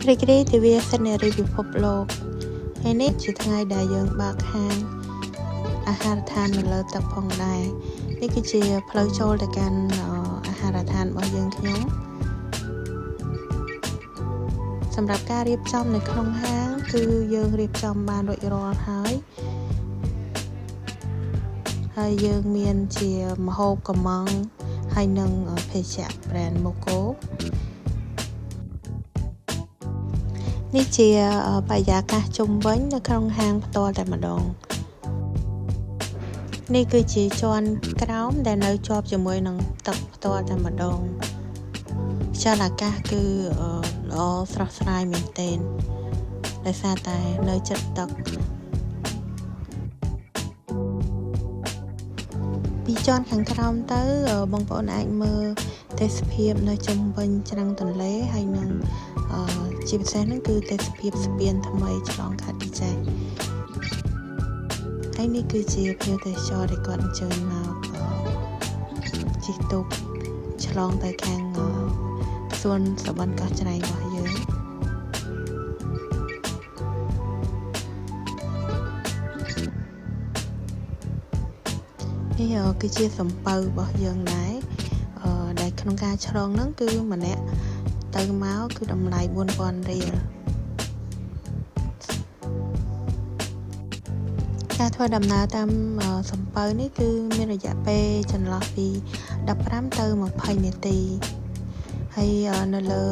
រីករាយទិវាសិននារីពិភពលោកហើយនេះជាថ្ងៃដែលយើងបើកហាងអាហារដ្ឋាននៅលើទឹកផងដែរនេះគឺជាផ្លូវចូលទៅកាន់អាហារដ្ឋានរបស់យើងខ្ញុំសម្រាប់ការរៀបចំនៅក្នុងហាងគឺយើងរៀបចំបានរួចរាល់ហើយយើងមានជាម្ហូបកំងហើយនិងភេសជ្ជៈ brand Moco នេះជាបរិយាកាសជុំវិញនៅក្នុងហាងផ្ទាល់តែម្ដងនេះគឺជាជាន់ក្រោមដែលនៅជាប់ជាមួយនឹងទឹកផ្ទាល់តែម្ដងខ្យល់អាកាសគឺល្អស្រស់ស្រាយមែនទែនដោយសារតែនៅជិតទឹកពីជាន់ខាងក្រោមទៅបងប្អូនអាចមើលទេសភាពនៅជុំវិញច្រាំងទន្លេហើយនឹងជាពិសេសហ្នឹងគឺទេសភាពស្ពានថ្មីឆ្លងកាត់ទីចេះហើយនេះគឺជាភ្ញៀវទេសចរដែលគាត់អញ្ជើញមកជិះទូកឆ្លងទៅខាងសួនសវណ្ណកោះច្រែងរបស់យើងនេះគឺជាសំពៅរបស់យើងដែរដែលក្នុងការឆ្លងហ្នឹងគឺម្នាក់ទៅមកគឺតម្លៃ 4,000 រៀលការធ្វើដំណើរតាមសំពៅនេះគឺមានរយៈពេលចន្លោះពី15ទៅ20នាទីហើយនៅលើ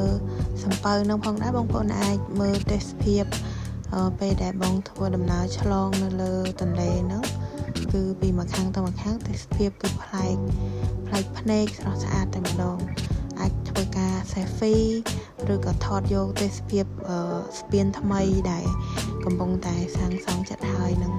សំពៅនឹងផងដែរបងប្អូនអាចមើលទេសភាពពេលដែលបងធ្វើដំណើរឆ្លងនៅលើទន្លេហ្នឹងគឺពីមួយខាងទៅមួយខាងទេសភាពគឺប្លែកភ្នែកស្រស់ស្អាតតែម្ដងអាចធ្វើការ selfie ឬក៏ថតយកទេសភាពស្ពានថ្មីដែលកំពុងតែសាងសង់ចិត្តហើយនឹង